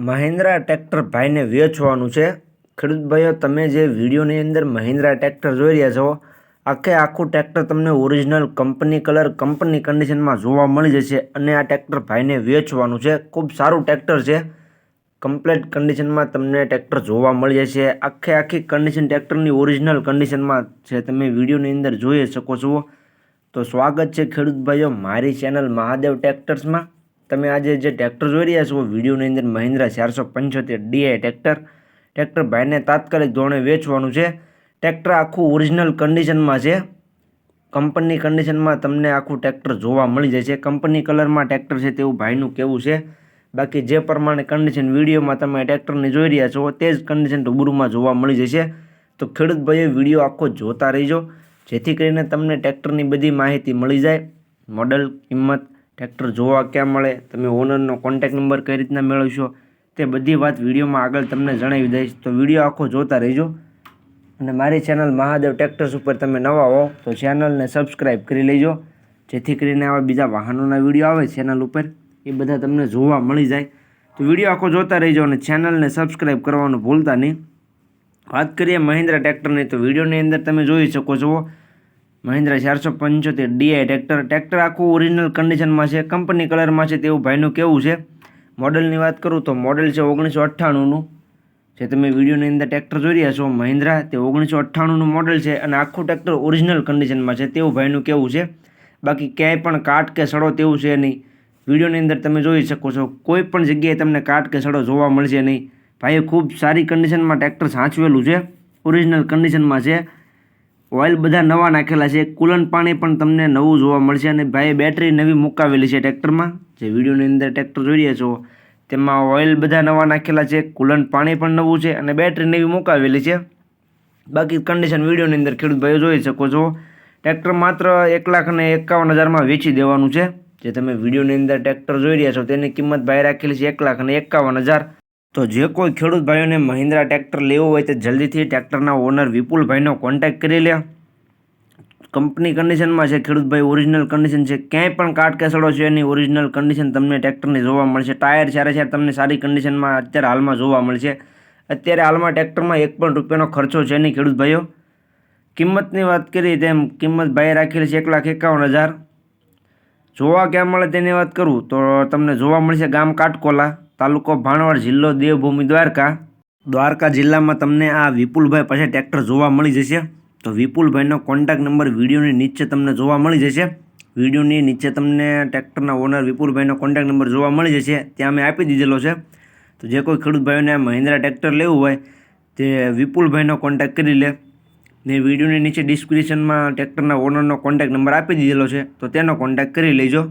Mahindra tractor ભાઈને વેચવાનું છે। ખેડૂત ભાઈઓ, તમે જે વિડીયોની અંદર મહિન્દ્રા ટ્રેક્ટર જોઈ રહ્યા છો, આખું ટ્રેક્ટર તમને ઓરિજિનલ કંપની કલર, કંપની કન્ડિશનમાં જોવા મળી જશે અને આ ટ્રેક્ટર ભાઈને વેચવાનું છે। ખૂબ સારું ટ્રેક્ટર છે, કમ્પ્લીટ કન્ડિશનમાં તમને ટ્રેક્ટર જોવા મળી જશે। આખી કન્ડિશન ટ્રેક્ટરની ઓરિજિનલ કન્ડિશનમાં છે, તમે વિડીયોની અંદર જોઈ શકો છો। તો સ્વાગત છે ખેડૂત ભાઈઓ મારી ચેનલ મહાદેવ ટ્રેક્ટર્સમાં। તમે આજે જે ટ્રેક્ટર જોઈ રહ્યા છો વિડીયોની અંદર મહિન્દ્રા 475 DI ટ્રેક્ટર ભાઈને તાત્કાલિક ધોરણે વેચવાનું છે। ટ્રેક્ટર આખું ઓરિજિનલ કન્ડિશનમાં છે, કંપની કન્ડિશનમાં તમને આખું ટ્રેક્ટર જોવા મળી જશે। કંપની કલરમાં ટ્રેક્ટર છે તેવું ભાઈનું કહેવું છે। બાકી જે પ્રમાણે કન્ડિશન વિડીયોમાં તમે ટ્રેક્ટરની જોઈ રહ્યા છો તે જ કન્ડિશન રૂબરૂમાં જોવા મળી જશે। તો ખેડૂત ભાઈઓ વિડીયો આખો જોતા રહીજો, જેથી કરીને તમને ટ્રેક્ટરની બધી માહિતી મળી જાય। મોડલ, કિંમત, ટ્રેક્ટર જોવા ક્યાં મળે, તમે ઓનરનો કોન્ટેક્ટ નંબર કઈ રીતના મેળવશો, તે બધી વાત વિડીયોમાં આગળ તમને જણાવી દઈશ। તો વિડીયો આખો જોતા રહેજો અને મારી ચેનલ મહાદેવ ટ્રેક્ટર્સ ઉપર તમે નવા હો તો ચેનલને સબસ્ક્રાઈબ કરી લેજો, જેથી કરીને આવા બીજા વાહનોના વિડીયો આવે ચેનલ ઉપર એ બધા તમને જોવા મળી જાય। તો વિડીયો આખો જોતા રહેજો અને ચેનલને સબસ્ક્રાઈબ કરવાનું ભૂલતા નહીં। વાત કરીએ મહિન્દ્રા ટ્રેક્ટરની, તો વિડીયોની અંદર તમે જોઈ શકો છો મહિન્દ્રા 475 DI ટ્રેક્ટર આખું ઓરિજિનલ કન્ડિશનમાં છે, કંપની કલરમાં છે તેવું ભાઈનું કહેવું છે। મોડલની વાત કરું તો મોડલ છે 1998નું, જે તમે વિડીયોની અંદર ટ્રેક્ટર જોઈ રહ્યા છો મહિન્દ્રા તે 1998નું મોડલ છે અને આખું ટ્રેક્ટર ઓરિજિનલ કન્ડિશનમાં છે તેવું ભાઈનું કહેવું છે। બાકી ક્યાંય પણ કાટ કે સડો તેવું છે નહીં। વિડીયોની અંદર તમે જોઈ શકો છો કોઈ પણ જગ્યાએ તમને કાટ કે સડો જોવા મળશે નહીં। ભાઈએ ખૂબ સારી કન્ડિશનમાં ટ્રેક્ટર સાચવેલું છે, ઓરિજિનલ કન્ડિશનમાં છે। ઓઇલ બધા નવા નાખેલા છે, કુલન્ટ પાણી પણ તમને નવું જોવા મળશે અને ભાઈએ બેટરી નવી મુકાવેલી છે ટ્રેક્ટરમાં। જે વિડીયોની અંદર ટ્રેક્ટર જોઈ રહ્યા છો તેમાં ઓઇલ બધા નવા નાખેલા છે, કુલન્ટ પાણી પણ નવું છે અને બેટરી નવી મુકાવેલી છે। બાકી કન્ડિશન વિડીયોની અંદર ખેડૂત ભાઈઓ જોઈ શકો છો। ટ્રેક્ટર માત્ર 1,51,000માં વેચી દેવાનું છે। જે તમે વિડીયોની અંદર ટ્રેક્ટર જોઈ રહ્યા છો તેની કિંમત ભાઈ રાખેલી છે 1,51,000। તો જે કોઈ ખેડૂત ભાઈઓને મહિન્દ્રા ટ્રેક્ટર લેવું હોય તો જલ્દીથી ટ્રેક્ટરના ઓનર વિપુલભાઈનો કોન્ટેક્ટ કરી લે। કંપની કન્ડિશનમાં છે ખેડૂત ભાઈ, ઓરિજિનલ કન્ડિશન છે, ક્યાંય પણ કાટ કેસડો છે એની ઓરિજિનલ કન્ડિશન તમને ટ્રેક્ટરની જોવા મળશે। ટાયર ચારે તમને સારી કન્ડિશનમાં અત્યારે હાલમાં જોવા મળશે। અત્યારે હાલમાં ટ્રેક્ટરમાં એક પણ રૂપિયાનો ખર્ચો છે નહીં ખેડૂત ભાઈઓ। કિંમતની વાત કરીએ તેમ કિંમત ભાઈએ રાખેલી છે 1,51,000। જોવા ક્યાં મળે તેની વાત કરું તો તમને જોવા મળશે ગામ કાટકોલા, તાલુકો ભાણવડ, જિલ્લો દેવભૂમિ દ્વારકા જિલ્લામાં તમને આ વિપુલભાઈ પાસે ટ્રેક્ટર જોવા મળી જશે। તો વિપુલભાઈનો કોન્ટેક્ટ નંબર વિડીયોની નીચે તમને જોવા મળી જશે। વિડીયોની નીચે તમને ટ્રેક્ટરના ઓનર વિપુલભાઈનો કોન્ટેક્ટ નંબર જોવા મળી જશે, ત્યાં મેં આપી દીધેલો છે। તો જે કોઈ ખેડૂત ભાઈઓને આ મહિન્દ્રા ટ્રેક્ટર લેવું હોય તે વિપુલભાઈનો કોન્ટેક્ટ કરી લે। ને વિડીયોની નીચે ડિસ્ક્રિપ્શનમાં ટ્રેક્ટરના ઓનરનો કોન્ટેક્ટ નંબર આપી દીધેલો છે, તો તેનો કોન્ટેક્ટ કરી લેજો।